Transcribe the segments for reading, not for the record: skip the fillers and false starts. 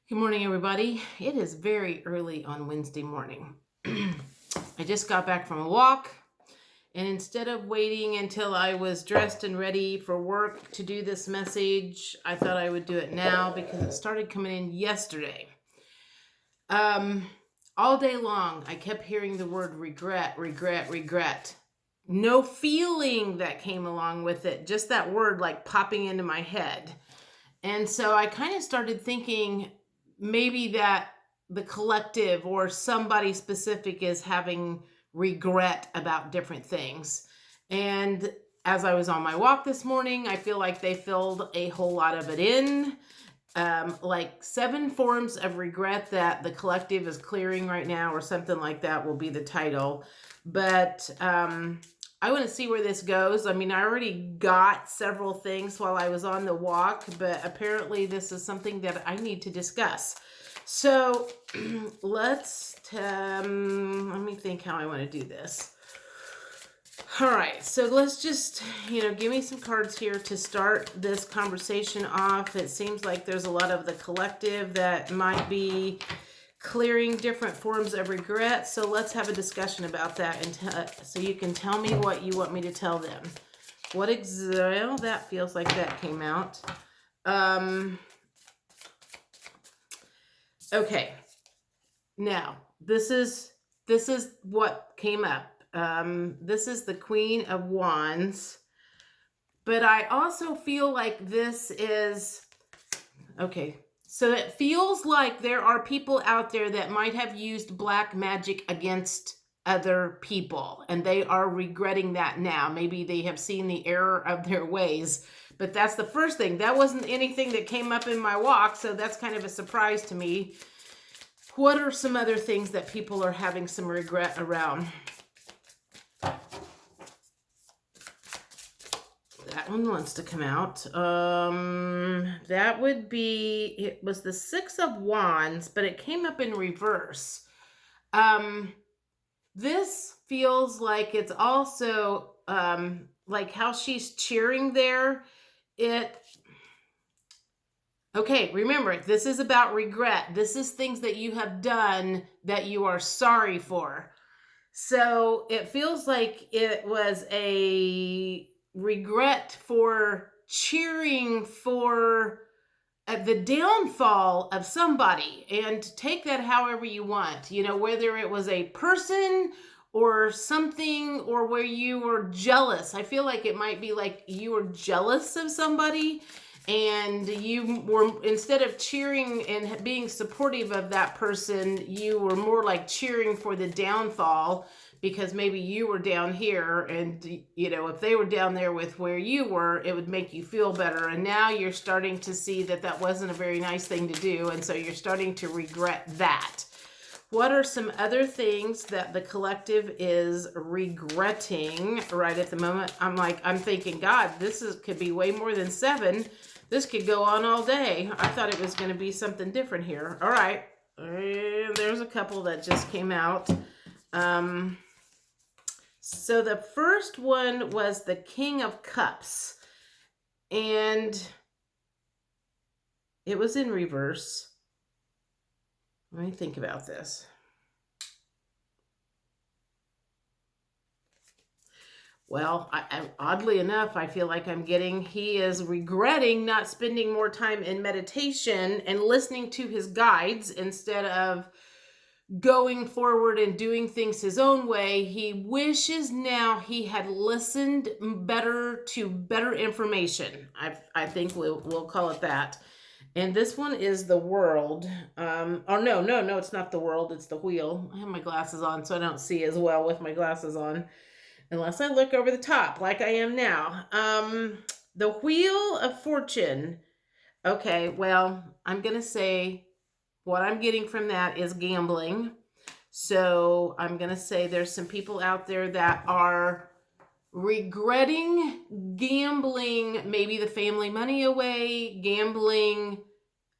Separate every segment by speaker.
Speaker 1: Good morning, everybody. It is very early on Wednesday morning. I just got back from a walk, and instead of waiting until I was dressed and ready for work to do this message, I thought I would do it now because it started coming in yesterday. All day long, I kept hearing the word regret, regret, regret. No feeling that came along with it, just that word like popping into my head. And so I kind of started thinking maybe that the collective or somebody specific is having regret about different things. And as I was on my walk this morning, I feel like they filled a whole lot of it in. Like 7 forms of regret that the collective is clearing right now, or something like that will be the title. But I want to see where this goes. I mean, I already got several things while I was on the walk, but apparently this is something that I need to discuss. So let me think how I want to do this. All right, so let's just, give me some cards here to start this conversation off. It seems like there's a lot of the collective that might be clearing different forms of regret. So let's have a discussion about that, and so you can tell me what you want me to tell them. Well, that feels like that came out. Okay. Now, this is what came up. This is the Queen of Wands, but I also feel like this is, okay, so it feels like there are people out there that might have used black magic against other people, and they are regretting that now. Maybe they have seen the error of their ways, but that's the first thing. That wasn't anything that came up in my walk, so that's kind of a surprise to me. What are some other things that people are having some regret around? That one wants to come out. That would be, it was the 6 of Wands, but it came up in reverse. This feels like it's also, like how she's cheering there. Okay, remember, this is about regret. This is things that you have done that you are sorry for. So it feels like it was a regret for cheering for the downfall of somebody, and take that however you want, whether it was a person or something, or where you were jealous. I feel like it might be like you were jealous of somebody, and you were, instead of cheering and being supportive of that person, you were more like cheering for the downfall, because maybe you were down here, and if they were down there with where you were, it would make you feel better. And now you're starting to see that that wasn't a very nice thing to do, and so you're starting to regret that. What are some other things that the collective is regretting right at the moment? I'm thinking, God, could be way more than 7. This could go on all day. I thought it was going to be something different here. All right. There's a couple that just came out. So the first one was the King of Cups, and it was in reverse. Let me think about this. Well, oddly enough, I feel like he is regretting not spending more time in meditation and listening to his guides instead of going forward and doing things his own way. He wishes now he had listened better to better information. I think we'll call it that. And this one is the World. No, it's not the World. It's the Wheel. I have my glasses on, so I don't see as well with my glasses on, unless I look over the top like I am now. The Wheel of Fortune. Okay, well, I'm going to say what I'm getting from that is gambling. So I'm going to say there's some people out there that are regretting gambling, maybe the family money away, gambling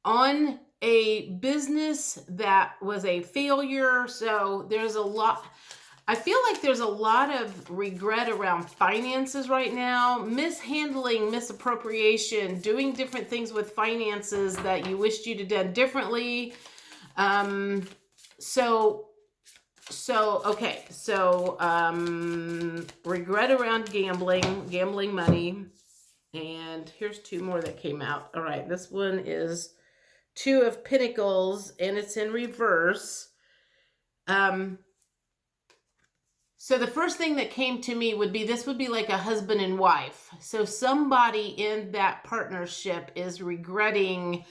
Speaker 1: on a business that was a failure. So there's a lot. I feel like there's a lot of regret around finances right now, mishandling, misappropriation, doing different things with finances that you wished you'd have done differently. Regret around gambling money. And here's two more that came out. All right, this one is Two of Pentacles, and it's in reverse. So the first thing that came to me would be, this would be like a husband and wife. So somebody in that partnership is regretting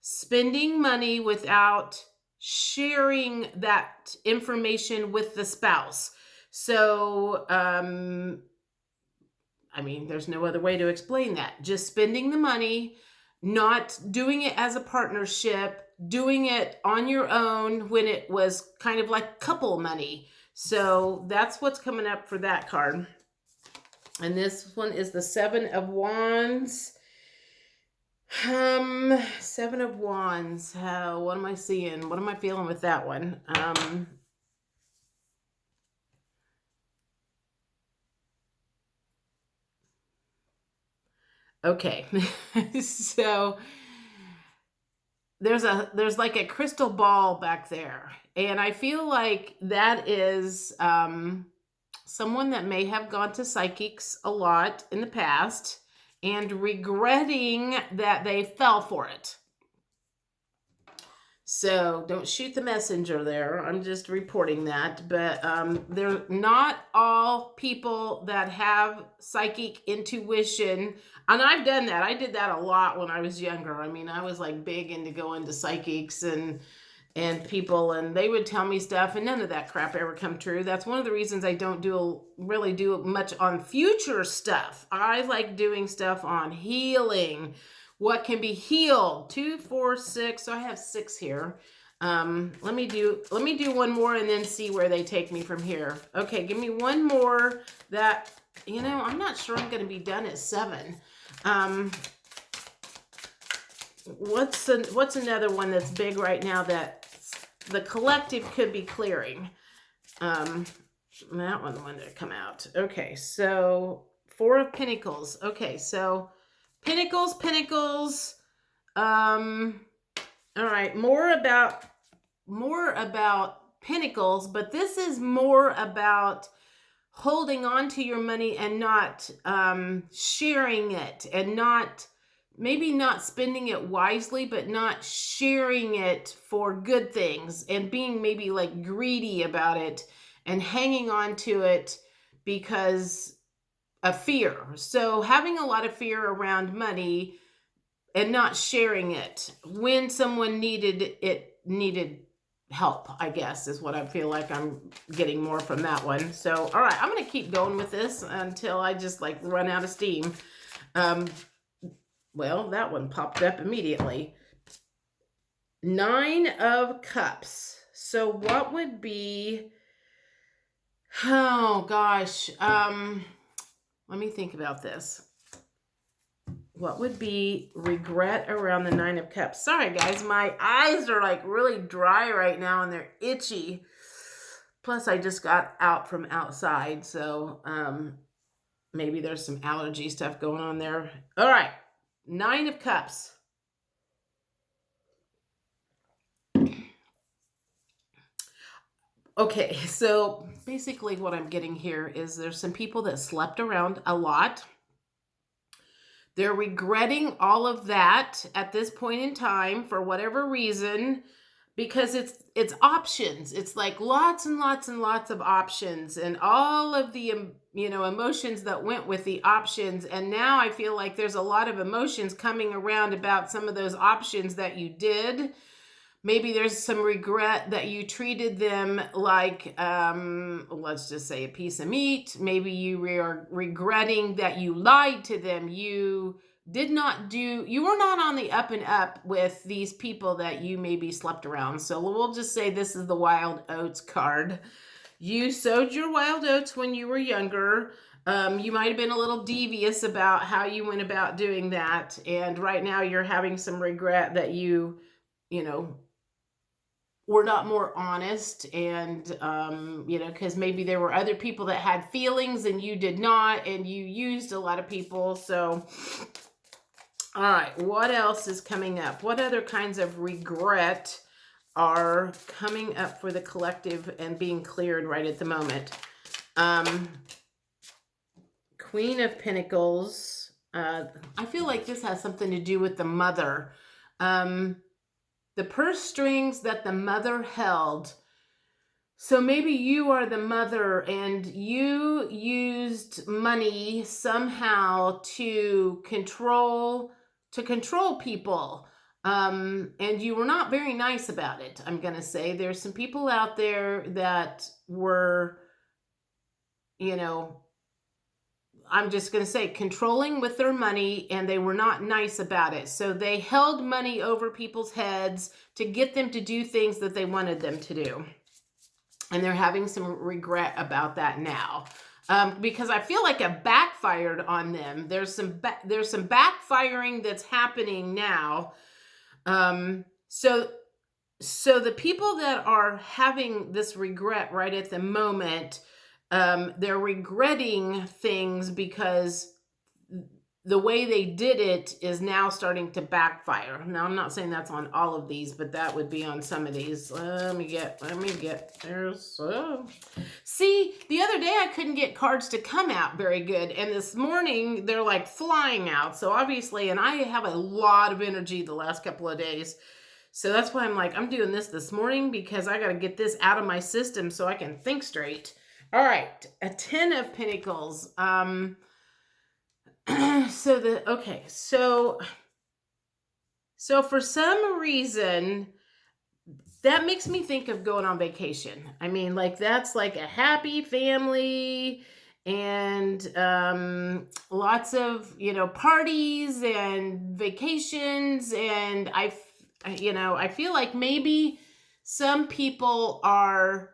Speaker 1: spending money without sharing that information with the spouse. So, I mean, there's no other way to explain that. Just spending the money, not doing it as a partnership, doing it on your own when it was kind of like couple money. So that's what's coming up for that card. And this one is the Seven of Wands. Seven of Wands. What am I seeing? What am I feeling with that one? Okay. So there's like a crystal ball back there, and I feel like that is someone that may have gone to psychics a lot in the past and regretting that they fell for it. So don't shoot the messenger there. I'm just reporting that. But they're not all people that have psychic intuition. And I've done that. I did that a lot when I was younger. I mean, I was like big into going to psychics and people, and they would tell me stuff, and none of that crap ever come true. That's one of the reasons I don't really do much on future stuff. I like doing stuff on healing. What can be healed? 2, 4, 6. So I have 6 here. Let me do one more and then see where they take me from here. Okay, give me one more that, I'm not sure I'm going to be done at 7. What's another one that's big right now that the collective could be clearing? That one wanted to come out. Okay, so 4 of Pentacles. Okay, so Pentacles. All right, more about Pentacles, but this is more about holding on to your money and not sharing it, and maybe not spending it wisely, but not sharing it for good things, and being maybe like greedy about it and hanging on to it because of fear. So having a lot of fear around money and not sharing it when someone needed help, I guess, is what I feel like I'm getting more from that one. So, all right, I'm going to keep going with this until I just like run out of steam. Well, that one popped up immediately. 9 of Cups. So what would be, oh gosh, let me think about this. What would be regret around the 9 of Cups? Sorry, guys. My eyes are like really dry right now and they're itchy. Plus, I just got out from outside. So maybe there's some allergy stuff going on there. All right. 9 of Cups. Okay. So basically what I'm getting here is there's some people that slept around a lot. They're regretting all of that at this point in time for whatever reason, because it's options. It's like lots and lots and lots of options, and all of the emotions that went with the options. And now I feel like there's a lot of emotions coming around about some of those options that you did. Maybe there's some regret that you treated them like, let's just say a piece of meat. Maybe you are regretting that you lied to them. You were not on the up and up with these people that you maybe slept around. So we'll just say this is the Wild Oats card. You sowed your wild oats when you were younger. You might have been a little devious about how you went about doing that. And right now you're having some regret that you were not more honest, and you know, because maybe there were other people that had feelings and you did not, and you used a lot of people. So all right, what else is coming up? What other kinds of regret are coming up for the collective and being cleared right at the moment? Queen of Pentacles. I feel like this has something to do with the mother. The purse strings that the mother held. So maybe you are the mother and you used money somehow to control people. And you were not very nice about it. I'm going to say there's some people out there that were, you know, I'm just going to say controlling with their money, and they were not nice about it. So they held money over people's heads to get them to do things that they wanted them to do. And they're having some regret about that now. Because I feel like it backfired on them. There's some backfiring that's happening now. So the people that are having this regret right at the moment, they're regretting things because the way they did it is now starting to backfire. Now, I'm not saying that's on all of these, but that would be on some of these. Let me get, there's, see, the other day I couldn't get cards to come out very good. And this morning they're like flying out. So obviously, and I have a lot of energy the last couple of days. So that's why I'm like, I'm doing this morning because I got to get this out of my system so I can think straight. All right, a 10 of Pentacles. So for some reason, that makes me think of going on vacation. I mean, like that's like a happy family and lots of, you know, parties and vacations. And I feel like maybe some people are,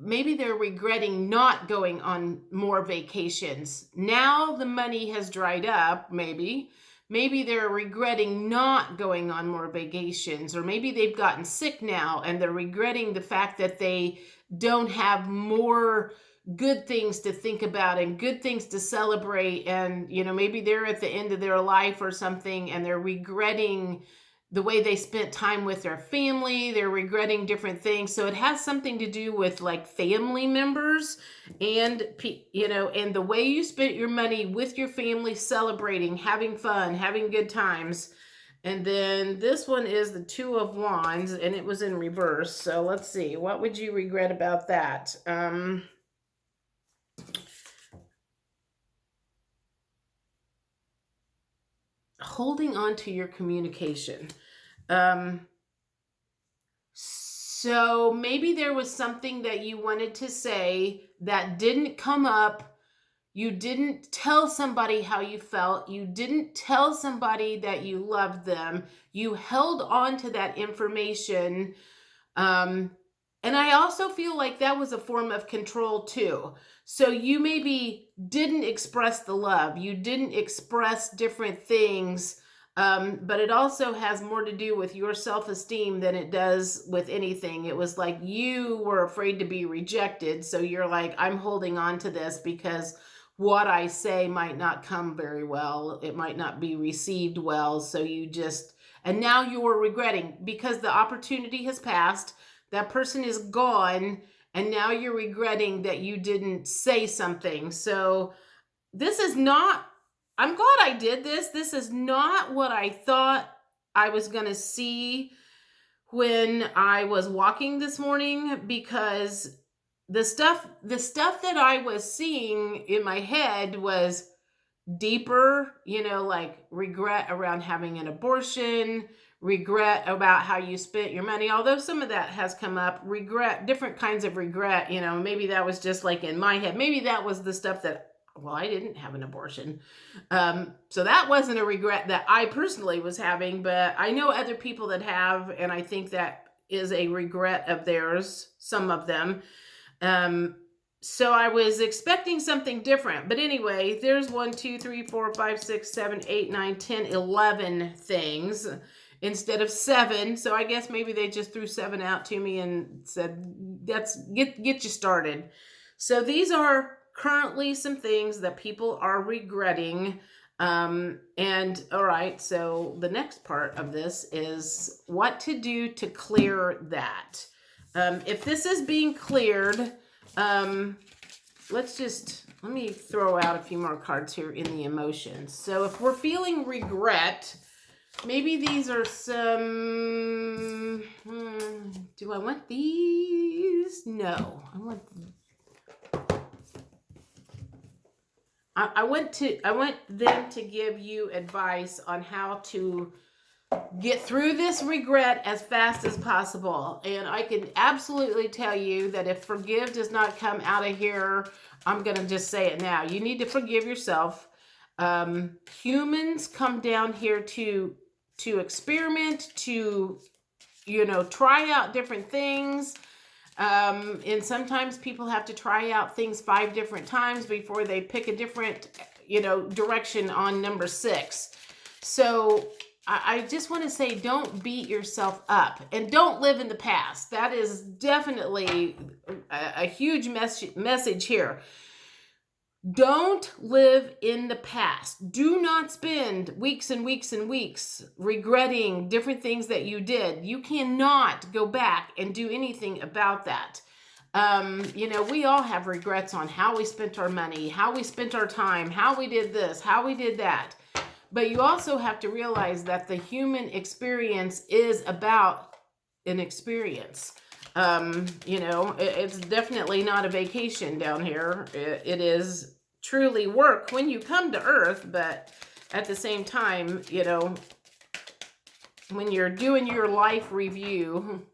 Speaker 1: maybe they're regretting not going on more vacations. Now the money has dried up, maybe they're regretting not going on more vacations, or maybe they've gotten sick now and they're regretting the fact that they don't have more good things to think about and good things to celebrate. And, you know, maybe they're at the end of their life or something and they're regretting the way they spent time with their family. They're regretting different things. So it has something to do with like family members and, you know, and the way you spent your money with your family, celebrating, having fun, having good times. And then this one is the Two of Wands, and it was in reverse. So let's see, what would you regret about that? Holding on to your communication. So maybe there was something that you wanted to say that didn't come up. You didn't tell somebody how you felt. You didn't tell somebody that you loved them. You held on to that information. And I also feel like that was a form of control too. So you maybe didn't express the love. You didn't express different things. But it also has more to do with your self-esteem than it does with anything. It was like you were afraid to be rejected. So you're like, I'm holding on to this because what I say might not come very well. It might not be received well. So you just, and now you're regretting because the opportunity has passed. That person is gone. And now you're regretting that you didn't say something. So this is not, I'm glad I did this. This is not what I thought I was going to see when I was walking this morning, because the stuff that I was seeing in my head was deeper, you know, like regret around having an abortion, regret about how you spent your money, although some of that has come up, regret, different kinds of regret, you know, maybe that was just like in my head. Maybe that was the stuff that, well, I didn't have an abortion. So that wasn't a regret that I personally was having, but I know other people that have, and I think that is a regret of theirs, some of them. So I was expecting something different, but anyway, there's 1, 2, 3, 4, 5, 6, 7, 8, 9, 10, 11 things. instead of 7. So I guess maybe they just threw 7 out to me and said, "That's get you started." So these are currently some things that people are regretting. And all right, so the next part of this is what to do to clear that. If this is being cleared, let me throw out a few more cards here in the emotions. So if we're feeling regret, maybe these are some, do I want these? No, I want them to give you advice on how to get through this regret as fast as possible. And I can absolutely tell you that if forgive does not come out of here, I'm going to just say it now. You need to forgive yourself. Humans come down here to experiment, to, try out different things. And sometimes people have to try out things 5 different times before they pick a different, direction on number 6. So I just want to say, don't beat yourself up and don't live in the past. That is definitely a huge message here. Don't live in the past. Do not spend weeks and weeks and weeks regretting different things that you did. You cannot go back and do anything about that. We all have regrets on how we spent our money, how we spent our time, how we did this, how we did that. But you also have to realize that the human experience is about an experience. It's definitely not a vacation down here. It is truly work when you come to Earth, but at the same time, when you're doing your life review,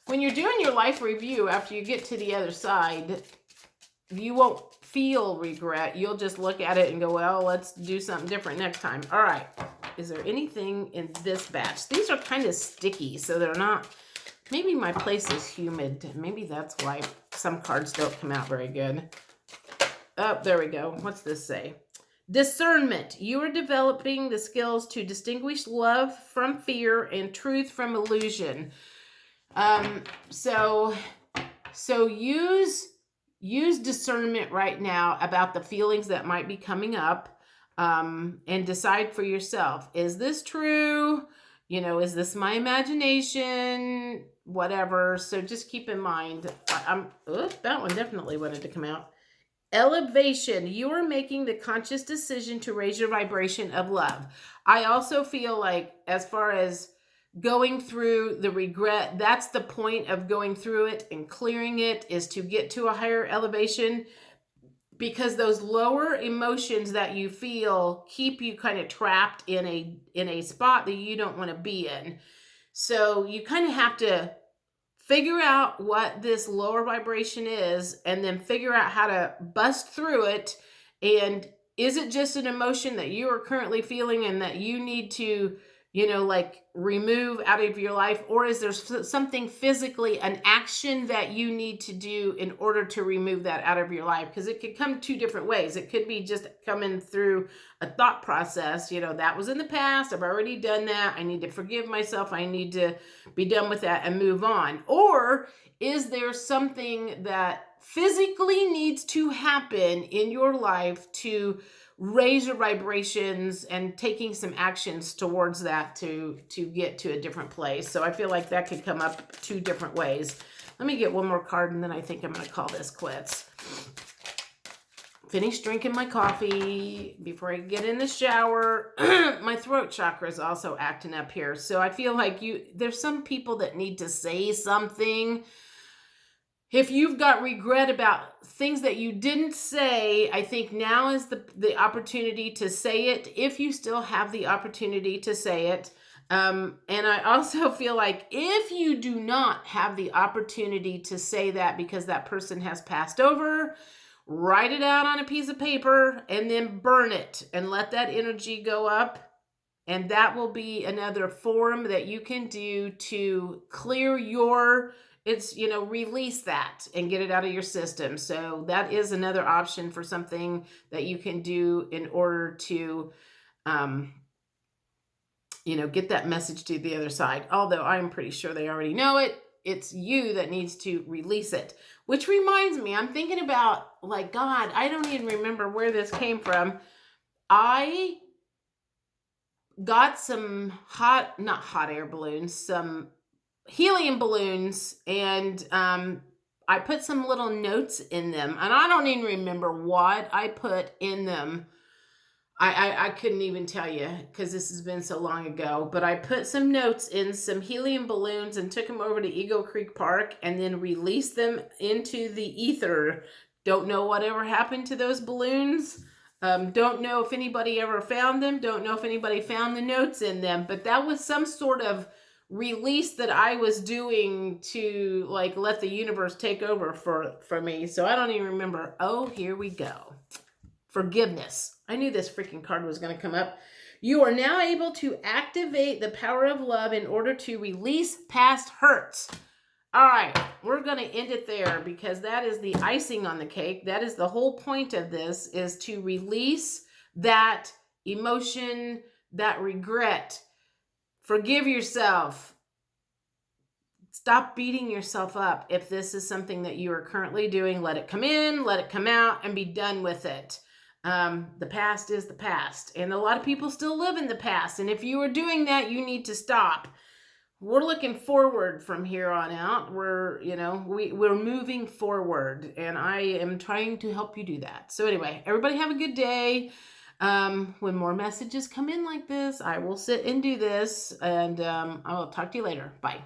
Speaker 1: after you get to the other side, you won't feel regret. You'll just look at it and go, well, let's do something different next time. All right. Is there anything in this batch? These are kind of sticky, so they're not, maybe my place is humid. Maybe that's why some cards don't come out very good. Oh, there we go. What's this say? Discernment. You are developing the skills to distinguish love from fear and truth from illusion. So use discernment right now about the feelings that might be coming up, and decide for yourself. Is this true? Is this my imagination? Whatever. So just keep in mind, that one definitely wanted to come out. Elevation. You are making the conscious decision to raise your vibration of love. I also feel like, as far as going through the regret, that's the point of going through it and clearing it, is to get to a higher elevation, because those lower emotions that you feel keep you kind of trapped in a spot that you don't want to be in. So you kind of have to figure out what this lower vibration is, and then figure out how to bust through it. And is it just an emotion that you are currently feeling and that you need to, remove out of your life? Or is there something physically, an action that you need to do in order to remove that out of your life? Because it could come 2 different ways. It could be just coming through a thought process. That was in the past. I've already done that. I need to forgive myself. I need to be done with that and move on. Or is there something that physically needs to happen in your life to raise your vibrations, and taking some actions towards that to get to a different place? So I feel like that could come up 2 different ways. Let me get one more card, and then I think I'm going to call this quits. Finish drinking my coffee before I get in the shower. My throat chakra is also acting up here. So I feel like there's some people that need to say something. If you've got regret about things that you didn't say, I think now is the opportunity to say it, if you still have the opportunity to say it. And I also feel like if you do not have the opportunity to say that because that person has passed over, write it out on a piece of paper and then burn it and let that energy go up. And that will be another form that you can do to clear release that and get it out of your system. So that is another option for something that you can do in order to get that message to the other side. Although I'm pretty sure they already know it. It's you that needs to release it. Which reminds me, I'm thinking about, like, God, I don't even remember where this came from. I got some not hot air balloons, some helium balloons, and I put some little notes in them. And I don't even remember what I put in them. I couldn't even tell you because this has been so long ago, but I put some notes in some helium balloons and took them over to Eagle Creek Park and then released them into the ether. Don't know whatever happened to those balloons. Don't know if anybody ever found them. Don't know if anybody found the notes in them, but that was some sort of release that I was doing to, like, let the universe take over for me. So I don't even remember. Oh, here we go. Forgiveness. I knew this freaking card was going to come up. You are now able to activate the power of love in order to release past hurts. All right, we're going to end it there because that is the icing on the cake. That is the whole point of this, is to release that emotion, that regret. Forgive yourself. Stop beating yourself up. If this is something that you are currently doing, let it come in, let it come out, and be done with it. The past is the past, and a lot of people still live in the past, and if you are doing that, you need to stop. We're looking forward from here on out. We're moving forward, and I am trying to help you do that. So anyway, everybody have a good day. When more messages come in like this, I will sit and do this, and I will talk to you later. Bye.